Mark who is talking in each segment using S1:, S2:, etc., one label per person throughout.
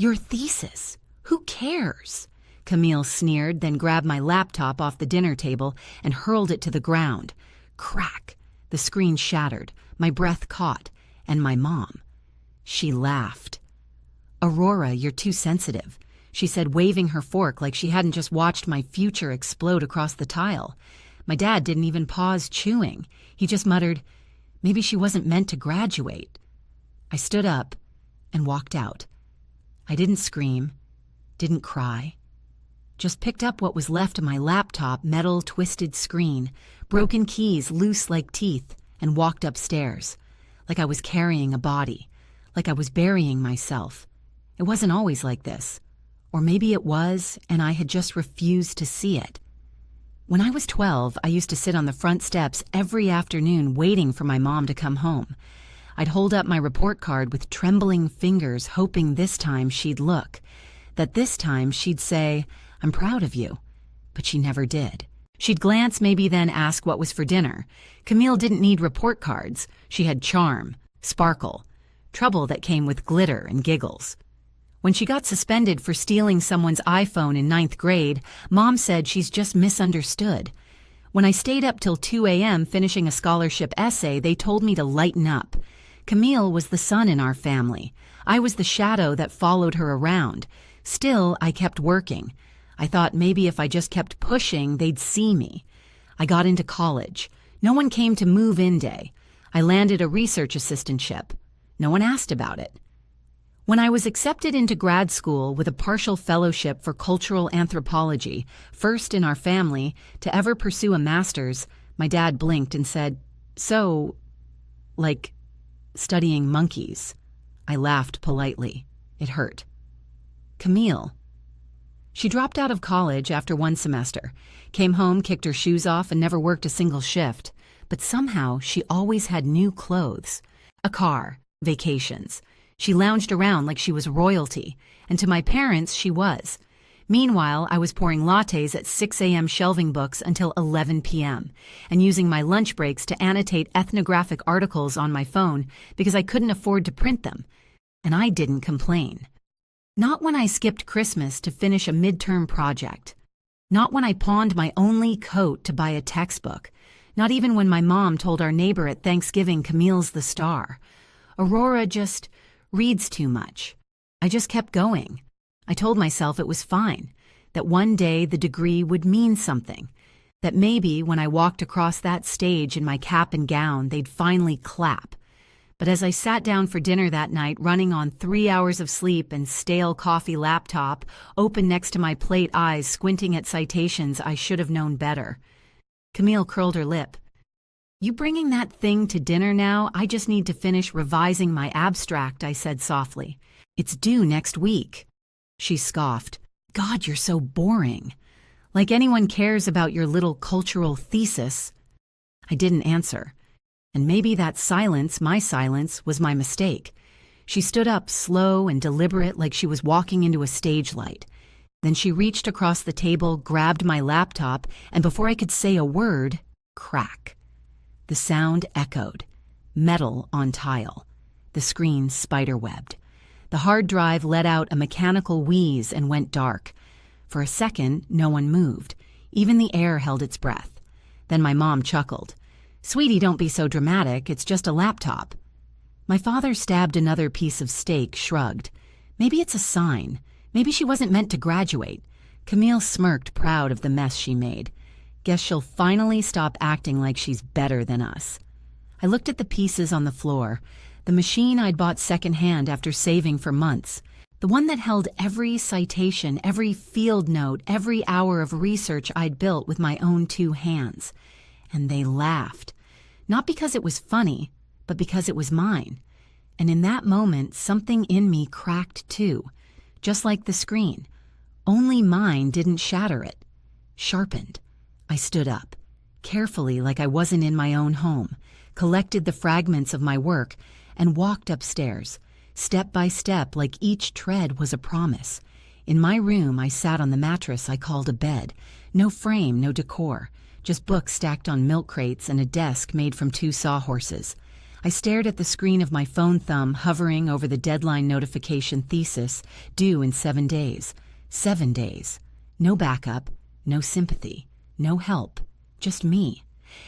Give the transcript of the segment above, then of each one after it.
S1: Your thesis. Who cares? Camille sneered, then grabbed my laptop off the dinner table and hurled it to the ground. Crack! The screen shattered, my breath caught, and my mom. She laughed. Aurora, you're too sensitive, she said, waving her fork like she hadn't just watched my future explode across the tile. My dad didn't even pause chewing. He just muttered, maybe she wasn't meant to graduate. I stood up and walked out. I didn't scream, didn't cry. Just picked up what was left of my laptop, metal twisted screen, broken keys loose like teeth, and walked upstairs, like I was carrying a body, like I was burying myself. It wasn't always like this. Or maybe it was, and I had just refused to see it. When I was 12, I used to sit on the front steps every afternoon waiting for my mom to come home. I'd hold up my report card with trembling fingers, hoping this time she'd look, that this time she'd say, I'm proud of you. But she never did. She'd glance, maybe then ask what was for dinner. Camille didn't need report cards. She had charm, sparkle, trouble that came with glitter and giggles. When she got suspended for stealing someone's iPhone in 9th grade, Mom said she's just misunderstood. When I stayed up till 2 a.m. finishing a scholarship essay, they told me to lighten up. Camille was the sun in our family. I was the shadow that followed her around. Still, I kept working. I thought maybe if I just kept pushing, they'd see me. I got into college. No one came to move-in day. I landed a research assistantship. No one asked about it. When I was accepted into grad school with a partial fellowship for cultural anthropology, first in our family to ever pursue a master's, my dad blinked and said, so, like, studying monkeys. I laughed politely. It hurt. Camille. She dropped out of college after one semester, came home, kicked her shoes off, and never worked a single shift. But somehow she always had new clothes, a car, vacations. She lounged around like she was royalty, and to my parents she was. Meanwhile, I was pouring lattes at 6 a.m. shelving books until 11 p.m. and using my lunch breaks to annotate ethnographic articles on my phone because I couldn't afford to print them. And I didn't complain. Not when I skipped Christmas to finish a midterm project. Not when I pawned my only coat to buy a textbook. Not even when my mom told our neighbor at Thanksgiving Camille's the star. Aurora just reads too much. I just kept going. I told myself it was fine, that one day the degree would mean something, that maybe when I walked across that stage in my cap and gown, they'd finally clap. But as I sat down for dinner that night, running on 3 hours of sleep and stale coffee laptop, open next to my plate, eyes squinting at citations, I should have known better. Camille curled her lip. You bringing that thing to dinner now? I just need to finish revising my abstract, I said softly. It's due next week. She scoffed. God, you're so boring. Like anyone cares about your little cultural thesis. I didn't answer. And maybe that silence, my silence, was my mistake. She stood up, slow and deliberate, like she was walking into a stage light. Then she reached across the table, grabbed my laptop, and before I could say a word, crack. The sound echoed. Metal on tile. The screen spiderwebbed. The hard drive let out a mechanical wheeze and went dark. For a second, no one moved. Even the air held its breath. Then my mom chuckled. Sweetie, don't be so dramatic. It's just a laptop. My father stabbed another piece of steak, shrugged. Maybe it's a sign. Maybe she wasn't meant to graduate. Camille smirked, proud of the mess she made. Guess she'll finally stop acting like she's better than us. I looked at the pieces on the floor. The machine I'd bought secondhand after saving for months. The one that held every citation, every field note, every hour of research I'd built with my own 2 hands. And they laughed. Not because it was funny, but because it was mine. And in that moment, something in me cracked too. Just like the screen. Only mine didn't shatter it. Sharpened. I stood up, carefully like I wasn't in my own home, collected the fragments of my work, and walked upstairs, step by step like each tread was a promise. In my room, I sat on the mattress I called a bed. No frame, no decor, just books stacked on milk crates and a desk made from 2 sawhorses. I stared at the screen of my phone thumb hovering over the deadline notification Thesis, due in 7 days. 7 days. No backup, no sympathy, no help, just me.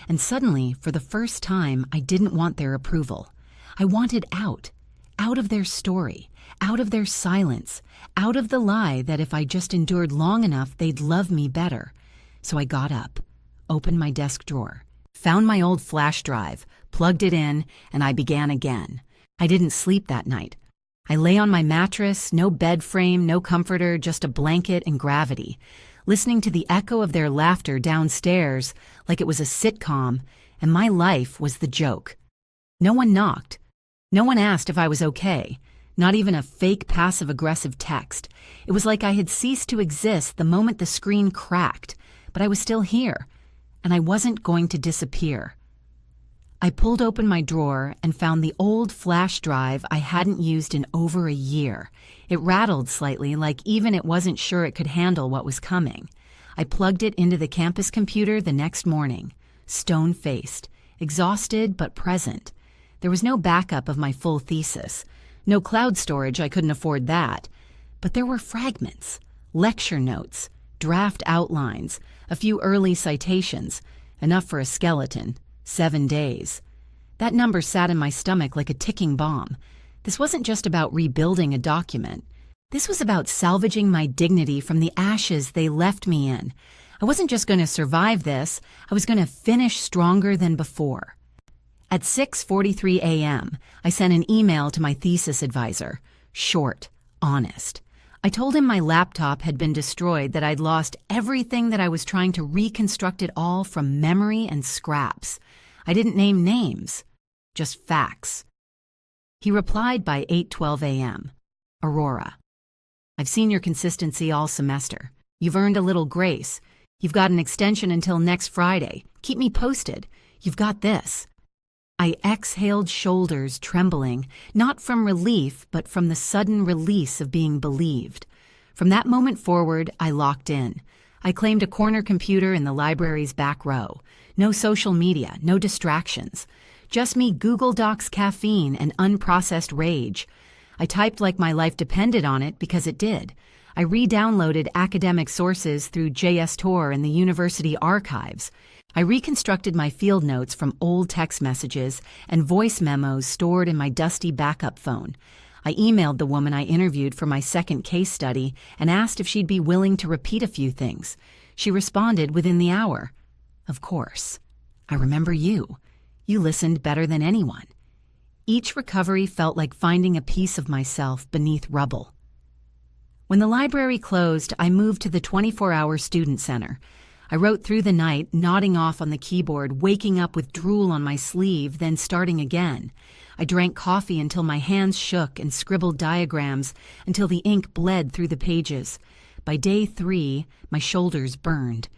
S1: And suddenly, for the first time, I didn't want their approval. I wanted out of their story, out of their silence, out of the lie that if I just endured long enough, they'd love me better. So I got up, opened my desk drawer, found my old flash drive, plugged it in, and I began again. I didn't sleep that night. I lay on my mattress, no bed frame, no comforter, just a blanket and gravity, listening to the echo of their laughter downstairs like it was a sitcom, and my life was the joke. No one knocked. No one asked if I was okay, not even a fake passive-aggressive text. It was like I had ceased to exist the moment the screen cracked, but I was still here, and I wasn't going to disappear. I pulled open my drawer and found the old flash drive I hadn't used in over a year. It rattled slightly, like even it wasn't sure it could handle what was coming. I plugged it into the campus computer the next morning, stone-faced, exhausted but present. There was no backup of my full thesis, no cloud storage, I couldn't afford that. But there were fragments, lecture notes, draft outlines, a few early citations, enough for a skeleton. 7 days. That number sat in my stomach like a ticking bomb. This wasn't just about rebuilding a document. This was about salvaging my dignity from the ashes they left me in. I wasn't just going to survive this, I was going to finish stronger than before. At 6:43 a.m., I sent an email to my thesis advisor. Short, honest. I told him my laptop had been destroyed, that I'd lost everything, that I was trying to reconstruct it all from memory and scraps. I didn't name names, just facts. He replied by 8:12 a.m. Aurora, I've seen your consistency all semester. You've earned a little grace. You've got an extension until next Friday. Keep me posted. You've got this. I exhaled, shoulders trembling, not from relief, but from the sudden release of being believed. From that moment forward, I locked in. I claimed a corner computer in the library's back row. No social media, no distractions. Just me, Google Docs caffeine, and unprocessed rage. I typed like my life depended on it because it did. I re-downloaded academic sources through JSTOR and the university archives. I reconstructed my field notes from old text messages and voice memos stored in my dusty backup phone. I emailed the woman I interviewed for my second case study and asked if she'd be willing to repeat a few things. She responded within the hour. Of course. I remember you. You listened better than anyone. Each recovery felt like finding a piece of myself beneath rubble. When the library closed, I moved to the 24-hour student center. I wrote through the night, nodding off on the keyboard, waking up with drool on my sleeve, then starting again. I drank coffee until my hands shook and scribbled diagrams until the ink bled through the pages. By day 3, my shoulders burned.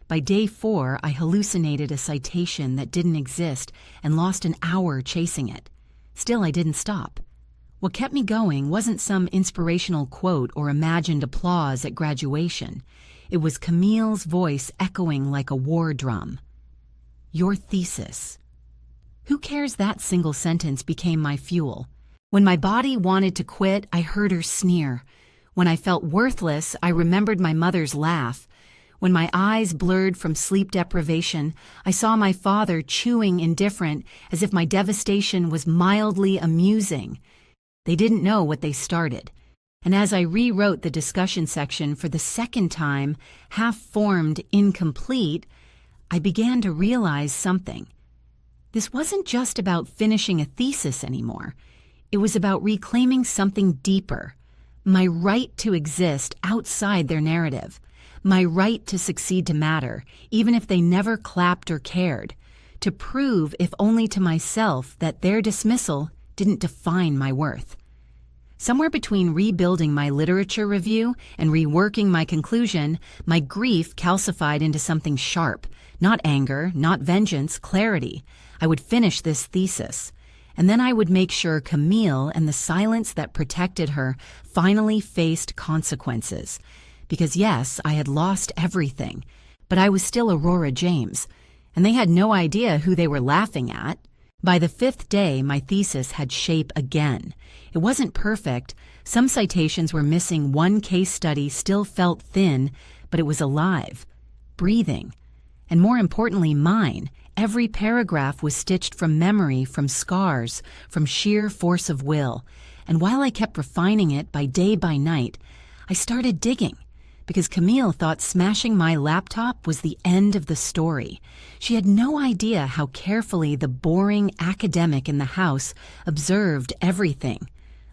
S1: By day 4, I hallucinated a citation that didn't exist and lost an hour chasing it. Still, I didn't stop. What kept me going wasn't some inspirational quote or imagined applause at graduation. It was Camille's voice echoing like a war drum. Your thesis. Who cares? That single sentence became my fuel. When my body wanted to quit, I heard her sneer. When I felt worthless, I remembered my mother's laugh. When my eyes blurred from sleep deprivation, I saw my father chewing indifferent as if my devastation was mildly amusing. They didn't know what they started. And as I rewrote the discussion section for the second time, half-formed, incomplete, I began to realize something. This wasn't just about finishing a thesis anymore. It was about reclaiming something deeper. My right to exist outside their narrative. My right to succeed, to matter, even if they never clapped or cared. To prove, if only to myself, that their dismissal didn't define my worth. Somewhere between rebuilding my literature review and reworking my conclusion, my grief calcified into something sharp. Not anger, not vengeance, clarity. I would finish this thesis. And then I would make sure Camille and the silence that protected her finally faced consequences. Because yes, I had lost everything, but I was still Aurora James, and they had no idea who they were laughing at. By the fifth day, my thesis had shape again. It wasn't perfect. Some citations were missing. One case study still felt thin, but it was alive, breathing. And more importantly, mine. Every paragraph was stitched from memory, from scars, from sheer force of will. And while I kept refining it by day by night, I started digging, because Camille thought smashing my laptop was the end of the story. She had no idea how carefully the boring academic in the house observed everything.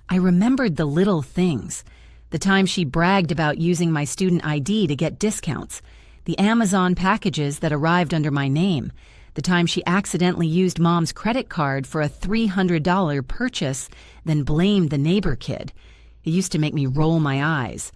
S1: I remembered the little things. The time she bragged about using my student ID to get discounts, the Amazon packages that arrived under my name, the time she accidentally used Mom's credit card for a $300 purchase, then blamed the neighbor kid. It used to make me roll my eyes.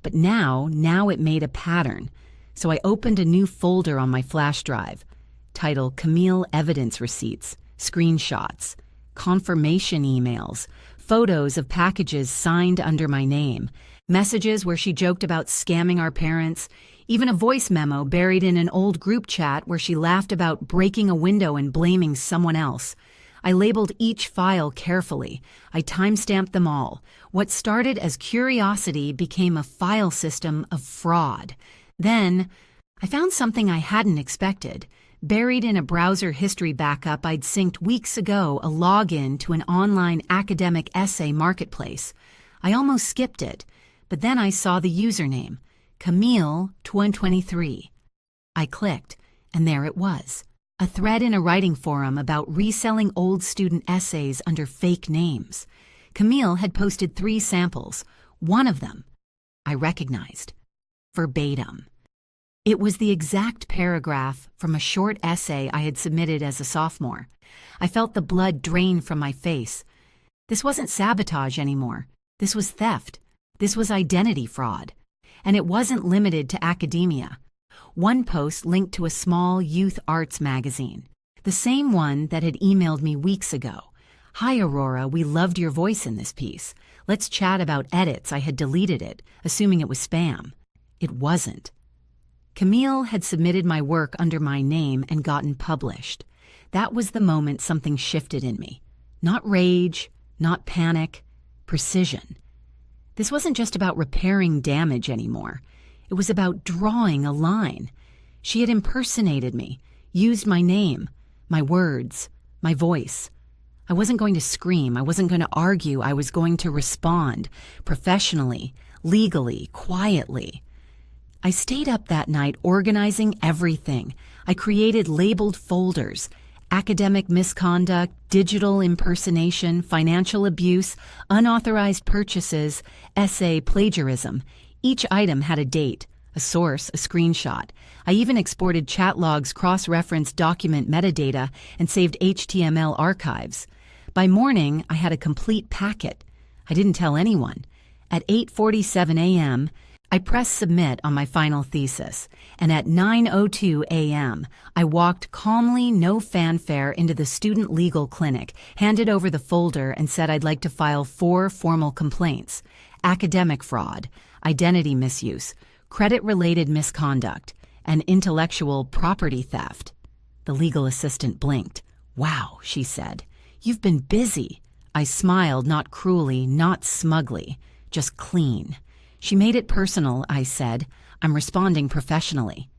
S1: But now it made a pattern. So I opened a new folder on my flash drive, titled Camille Evidence Receipts, Screenshots, Confirmation Emails, photos of packages signed under my name, messages where she joked about scamming our parents, even a voice memo buried in an old group chat where she laughed about breaking a window and blaming someone else. I labeled each file carefully. I timestamped them all. What started as curiosity became a file system of fraud. Then, I found something I hadn't expected. Buried in a browser history backup I'd synced weeks ago, a login to an online academic essay marketplace. I almost skipped it, but then I saw the username, Camille2023. I clicked, and there it was. A thread in a writing forum about reselling old student essays under fake names. Camille had posted 3 samples. One of them I recognized. Verbatim. It was the exact paragraph from a short essay I had submitted as a sophomore. I felt the blood drain from my face. This wasn't sabotage anymore. This was theft. This was identity fraud. And it wasn't limited to academia. One post linked to a small youth arts magazine, the same one that had emailed me weeks ago. "Hi, Aurora, we loved your voice in this piece. Let's chat about edits." I had deleted it, assuming it was spam. It wasn't. Camille had submitted my work under my name and gotten published. That was the moment something shifted in me. Not rage, not panic, precision. This wasn't just about repairing damage anymore. It was about drawing a line. She had impersonated me, used my name, my words, my voice. I wasn't going to scream. I wasn't going to argue. I was going to respond, professionally, legally, quietly. I stayed up that night organizing everything. I created labeled folders: academic misconduct, digital impersonation, financial abuse, unauthorized purchases, essay plagiarism. Each item had a date, a source, a screenshot. I even exported chat logs, cross-referenced document metadata, and saved HTML archives. By morning, I had a complete packet. I didn't tell anyone. At 8:47 a.m., I pressed submit on my final thesis, and at 9:02 a.m., I walked calmly, no fanfare, into the student legal clinic, handed over the folder, and said I'd like to file 4 formal complaints: academic fraud, identity misuse, credit-related misconduct, and intellectual property theft. The legal assistant blinked. "Wow," she said. "You've been busy." I smiled, not cruelly, not smugly, just clean. She made it personal, I said. "I'm responding professionally."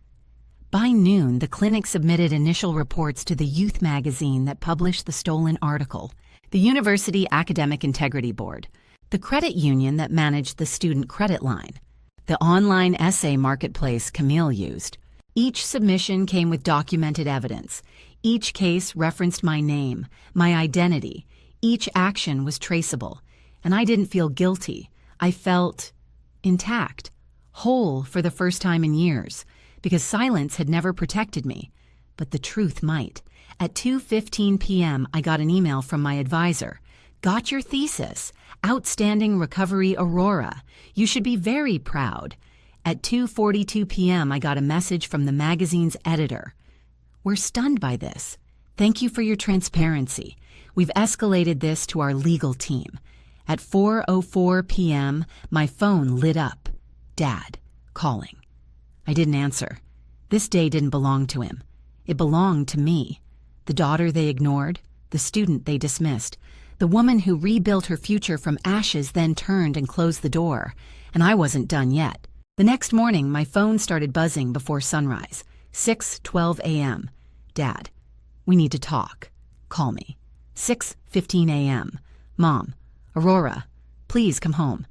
S1: By noon, the clinic submitted initial reports to the youth magazine that published the stolen article, the University Academic Integrity Board, the credit union that managed the student credit line, the online essay marketplace Camille used. Each submission came with documented evidence. Each case referenced my name, my identity. Each action was traceable. And I didn't feel guilty. I felt intact, whole for the first time in years, because silence had never protected me. But the truth might. At 2:15 p.m., I got an email from my advisor. "Got your thesis. Outstanding recovery, Aurora. You should be very proud." At 2:42 p.m., I got a message from the magazine's editor. "We're stunned by this. Thank you for your transparency. We've escalated this to our legal team." At 4:04 p.m., my phone lit up. Dad, calling. I didn't answer. This day didn't belong to him. It belonged to me. The daughter they ignored, the student they dismissed, the woman who rebuilt her future from ashes, then turned and closed the door. And I wasn't done yet. The next morning, my phone started buzzing before sunrise. 6:12 a.m. Dad, we need to talk. Call me. 6:15 a.m. Mom, Aurora, please come home.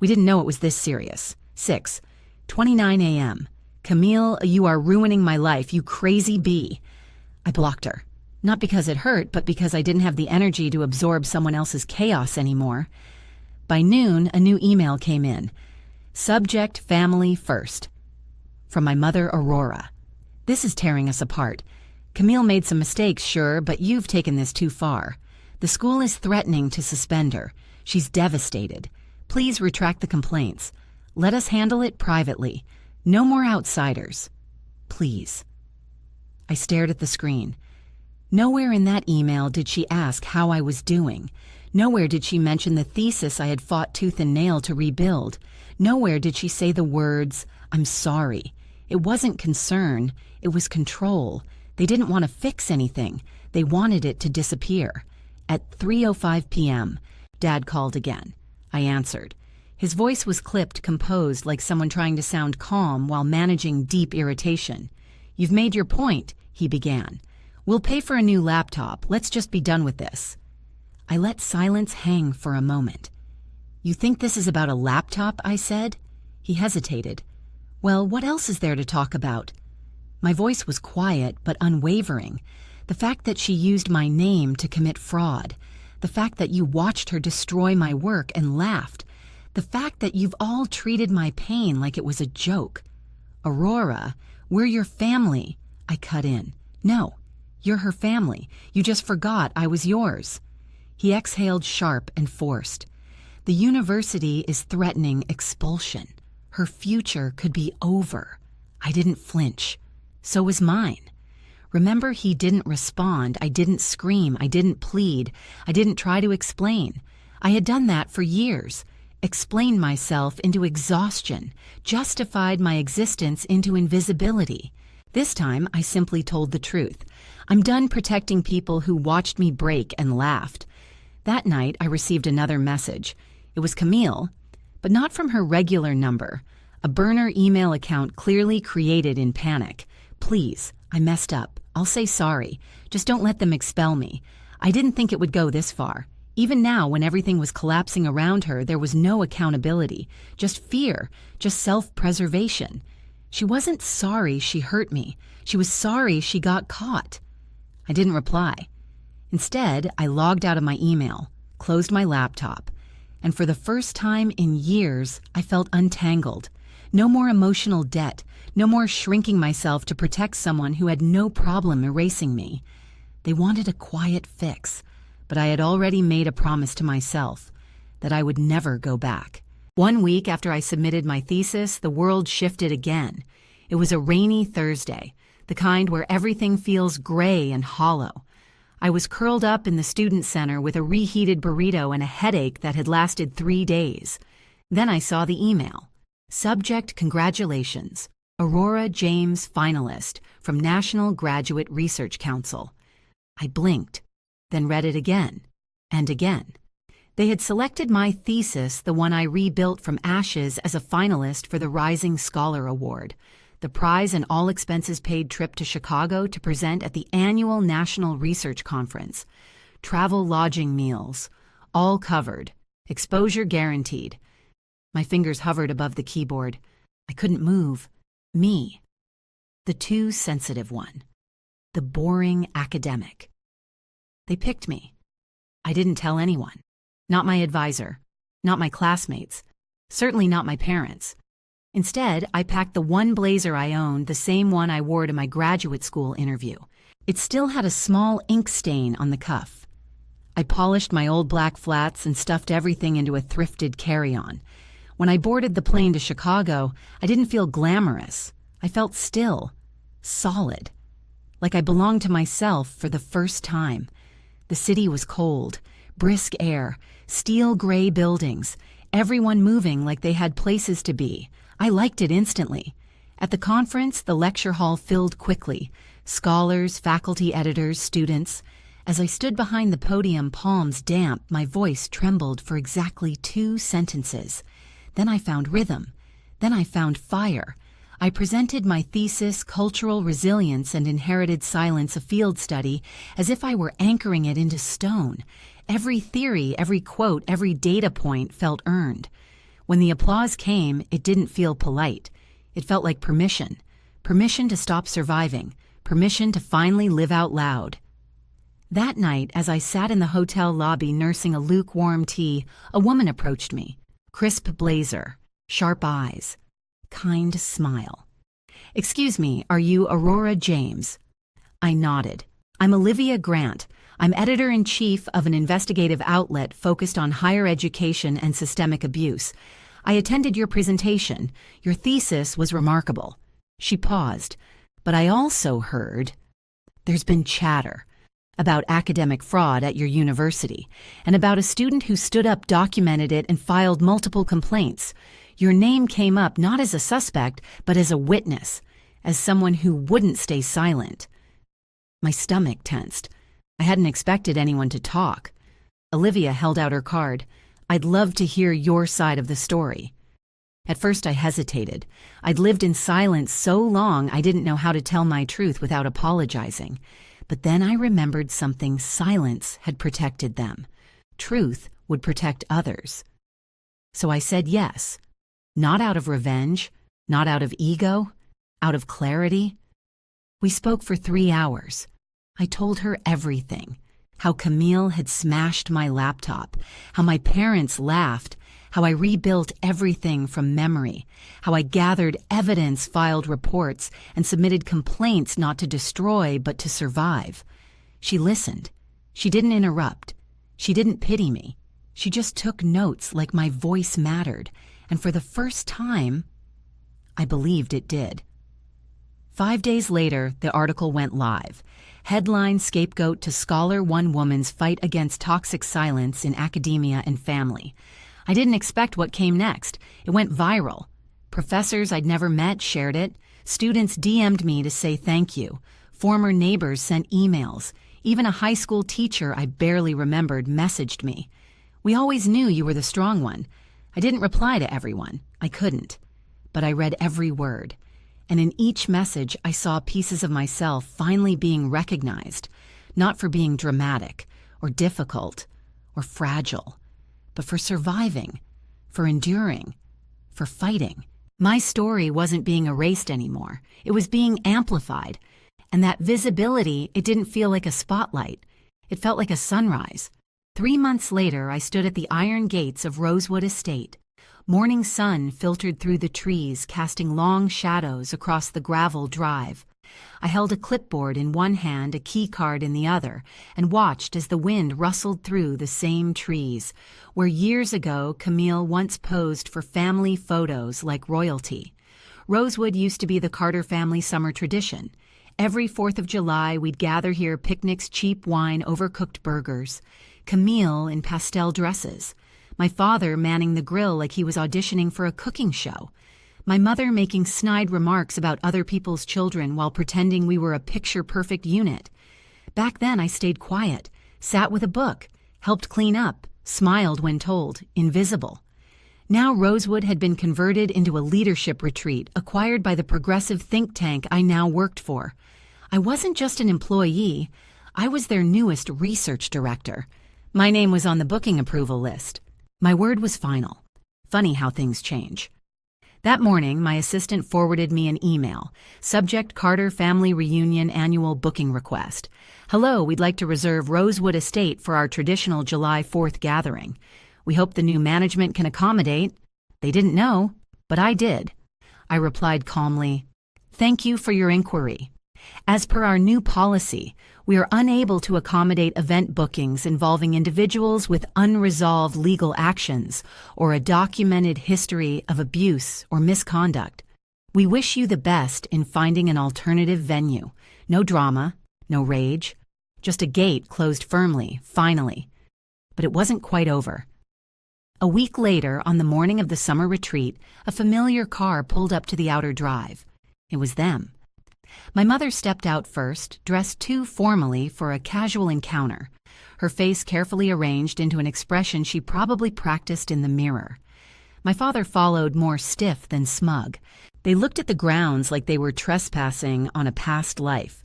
S1: We didn't know it was this serious. 6:29 a.m. Camille, you are ruining my life, you crazy bee. I blocked her. Not because it hurt, but because I didn't have the energy to absorb someone else's chaos anymore. By noon, a new email came in. Subject, family first. From my mother, Aurora. This is tearing us apart. Camille made some mistakes, sure, but you've taken this too far. The school is threatening to suspend her. She's devastated. Please retract the complaints. Let us handle it privately. No more outsiders. Please. I stared at the screen. Nowhere in that email did she ask how I was doing. Nowhere did she mention the thesis I had fought tooth and nail to rebuild. Nowhere did she say the words, I'm sorry. It wasn't concern, it was control. They didn't want to fix anything. They wanted it to disappear. At 3:05 p.m., Dad called again. I answered. His voice was clipped, composed, like someone trying to sound calm while managing deep irritation. You've made your point, he began. We'll pay for a new laptop. Let's just be done with this. I let silence hang for a moment. You think this is about a laptop? I said. He hesitated. Well, what else is there to talk about? My voice was quiet but unwavering. The fact that she used my name to commit fraud. The fact that you watched her destroy my work and laughed. The fact that you've all treated my pain like it was a joke. Aurora, we're your family. I cut in. No, you're her family. You just forgot I was yours. He exhaled sharp and forced. The university is threatening expulsion. Her future could be over. I didn't flinch. So was mine. Remember, he didn't respond. I didn't scream. I didn't plead. I didn't try to explain. I had done that for years. Explained myself into exhaustion. Justified my existence into invisibility. This time, I simply told the truth. I'm done protecting people who watched me break and laughed. That night, I received another message. It was Camille, but not from her regular number. A burner email account clearly created in panic. Please, I messed up. I'll say sorry. Just don't let them expel me. I didn't think it would go this far. Even now, when everything was collapsing around her, there was no accountability. Just fear. Just self-preservation. She wasn't sorry she hurt me. She was sorry she got caught. I didn't reply. Instead, I logged out of my email, closed my laptop, and for the first time in years, I felt untangled. No more emotional debt, no more shrinking myself to protect someone who had no problem erasing me. They wanted a quiet fix, but I had already made a promise to myself that I would never go back. 1 week after I submitted my thesis, the world shifted again. It was a rainy Thursday, the kind where everything feels gray and hollow. I was curled up in the student center with a reheated burrito and a headache that had lasted 3 days. Then I saw the email. Subject, congratulations. Aurora James, finalist from National Graduate Research Council. I blinked, then read it again and again. They had selected my thesis, the one I rebuilt from ashes, as a finalist for the Rising Scholar Award, the prize and all-expenses-paid trip to Chicago to present at the annual National Research Conference. Travel, lodging, meals, all covered, exposure guaranteed. My fingers hovered above the keyboard. I couldn't move. Me. The too sensitive one. The boring academic. They picked me. I didn't tell anyone. Not my advisor. Not my classmates. Certainly not my parents. Instead, I packed the one blazer I owned, the same one I wore to my graduate school interview. It still had a small ink stain on the cuff. I polished my old black flats and stuffed everything into a thrifted carry-on. When I boarded the plane to Chicago, I didn't feel glamorous. I felt still, solid, like I belonged to myself for the first time. The city was cold, brisk air, steel gray buildings, everyone moving like they had places to be. I liked it instantly. At the conference, the lecture hall filled quickly. Scholars, faculty editors, students. As I stood behind the podium, palms damp, my voice trembled for exactly 2 sentences. Then I found rhythm. Then I found fire. I presented my thesis, Cultural Resilience and Inherited Silence, a field study, as if I were anchoring it into stone. Every theory, every quote, every data point felt earned. When the applause came, it didn't feel polite. It felt like permission. Permission to stop surviving. Permission to finally live out loud. That night, as I sat in the hotel lobby nursing a lukewarm tea, a woman approached me. Crisp blazer, sharp eyes, kind smile. "Excuse me, are you Aurora James?" I nodded. "I'm Olivia Grant. I'm editor-in-chief of an investigative outlet focused on higher education and systemic abuse. I attended your presentation. Your thesis was remarkable." She paused. "But I also heard there's been chatter about academic fraud at your university, and about a student who stood up, documented it, and filed multiple complaints. Your name came up not as a suspect, but as a witness, as someone who wouldn't stay silent." My stomach tensed. I hadn't expected anyone to talk. Olivia held out her card. "I'd love to hear your side of the story." At first I hesitated. I'd lived in silence so long I didn't know how to tell my truth without apologizing. But then I remembered something: silence had protected them. Truth would protect others. So I said yes. Not out of revenge, not out of ego, out of clarity. We spoke for 3 hours. I told her everything. How Camille had smashed my laptop, how my parents laughed, how I rebuilt everything from memory, how I gathered evidence, filed reports, and submitted complaints not to destroy but to survive. She listened. She didn't interrupt. She didn't pity me. She just took notes like my voice mattered, and for the first time, I believed it did. 5 days later, the article went live. Headline: Scapegoat to Scholar One Woman's Fight Against Toxic Silence in Academia and Family. I didn't expect what came next. It went viral. Professors I'd never met shared it. Students DM'd me to say thank you. Former neighbors sent emails. Even a high school teacher I barely remembered messaged me. "We always knew you were the strong one." I didn't reply to everyone. I couldn't. But I read every word. And in each message, I saw pieces of myself finally being recognized, not for being dramatic or difficult or fragile, but for surviving, for enduring, for fighting. My story wasn't being erased anymore. It was being amplified. And that visibility, it didn't feel like a spotlight. It felt like a sunrise. 3 months later, I stood at the iron gates of Rosewood Estate. Morning sun filtered through the trees, casting long shadows across the gravel drive. I held a clipboard in one hand, a key card in the other, and watched as the wind rustled through the same trees, where years ago Camille once posed for family photos like royalty. Rosewood used to be the Carter family summer tradition. Every 4th of July, we'd gather here, picnics, cheap wine, overcooked burgers. Camille in pastel dresses. My father manning the grill like he was auditioning for a cooking show. My mother making snide remarks about other people's children while pretending we were a picture-perfect unit. Back then, I stayed quiet, sat with a book, helped clean up, smiled when told, invisible. Now Rosewood had been converted into a leadership retreat acquired by the progressive think tank I now worked for. I wasn't just an employee. I was their newest research director. My name was on the booking approval list. My word was final. Funny how things change. That morning, my assistant forwarded me an email. Subject: Carter Family Reunion Annual Booking Request. Hello, we'd like to reserve Rosewood Estate for our traditional July 4th gathering. We hope the new management can accommodate. They didn't know, but I did. I replied calmly, "Thank you for your inquiry. As per our new policy, we are unable to accommodate event bookings involving individuals with unresolved legal actions or a documented history of abuse or misconduct. We wish you the best in finding an alternative venue. No drama, no rage, just a gate closed firmly, finally." But it wasn't quite over. A week later, on the morning of the summer retreat, a familiar car pulled up to the outer drive. It was them. My mother stepped out first, dressed too formally for a casual encounter, her face carefully arranged into an expression she probably practiced in the mirror. My father followed, more stiff than smug. They looked at the grounds like they were trespassing on a past life.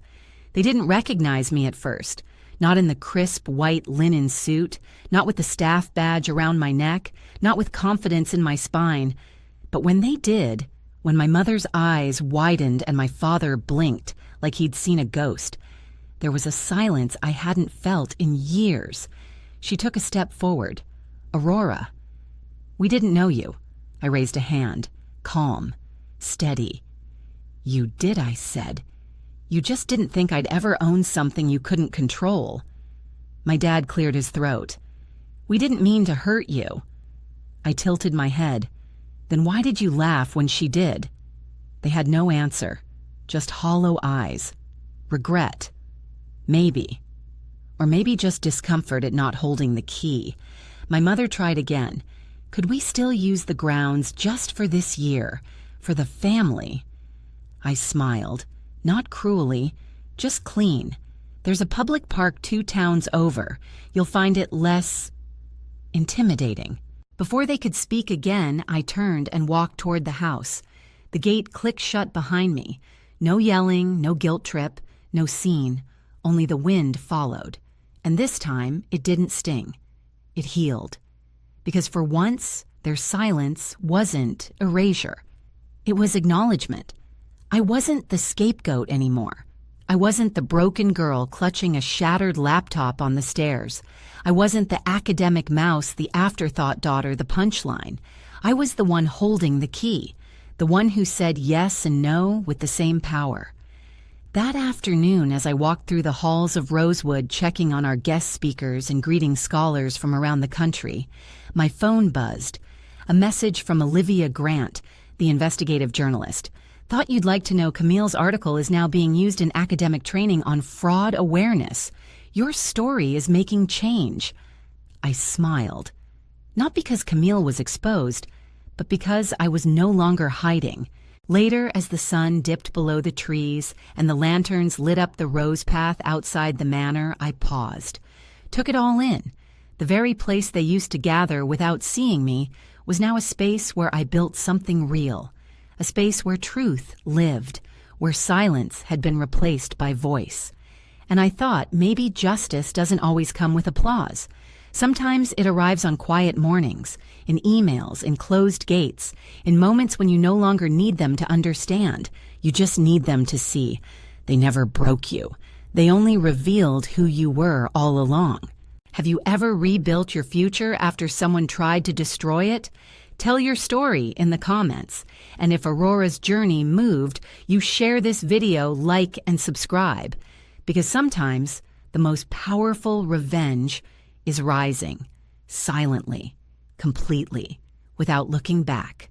S1: They didn't recognize me at first, not in the crisp white linen suit, not with the staff badge around my neck, not with confidence in my spine. But when they did, when my mother's eyes widened and my father blinked like he'd seen a ghost, there was a silence I hadn't felt in years. She took a step forward. "Aurora." "We didn't know you." I raised a hand, calm, steady. "You did," I said. "You just didn't think I'd ever own something you couldn't control." My dad cleared his throat. "We didn't mean to hurt you." I tilted my head. "Then why did you laugh when she did?" They had no answer, just hollow eyes. Regret. Maybe. Or maybe just discomfort at not holding the key. My mother tried again. "Could we still use the grounds just for this year? For the family?" I smiled. Not cruelly, just clean. "There's a public park 2 towns over. You'll find it less intimidating." Before they could speak again, I turned and walked toward the house. The gate clicked shut behind me. No yelling, no guilt trip, no scene. Only the wind followed. And this time, it didn't sting. It healed. Because for once, their silence wasn't erasure. It was acknowledgement. I wasn't the scapegoat anymore. I wasn't the broken girl clutching a shattered laptop on the stairs. I wasn't the academic mouse, the afterthought daughter, the punchline. I was the one holding the key, the one who said yes and no with the same power. That afternoon, as I walked through the halls of Rosewood checking on our guest speakers and greeting scholars from around the country, my phone buzzed. A message from Olivia Grant, the investigative journalist. "Thought you'd like to know Camille's article is now being used in academic training on fraud awareness. Your story is making change." I smiled. Not because Camille was exposed, but because I was no longer hiding. Later, as the sun dipped below the trees and the lanterns lit up the rose path outside the manor, I paused. Took it all in. The very place they used to gather without seeing me was now a space where I built something real. A space where truth lived, where silence had been replaced by voice. And I thought maybe justice doesn't always come with applause. Sometimes it arrives on quiet mornings, in emails, in closed gates, in moments when you no longer need them to understand. You just need them to see. They never broke you. They only revealed who you were all along. Have you ever rebuilt your future after someone tried to destroy it? Tell your story in the comments. And if Aurora's journey moved, you share this video, like, and subscribe. Because sometimes the most powerful revenge is rising, silently, completely, without looking back.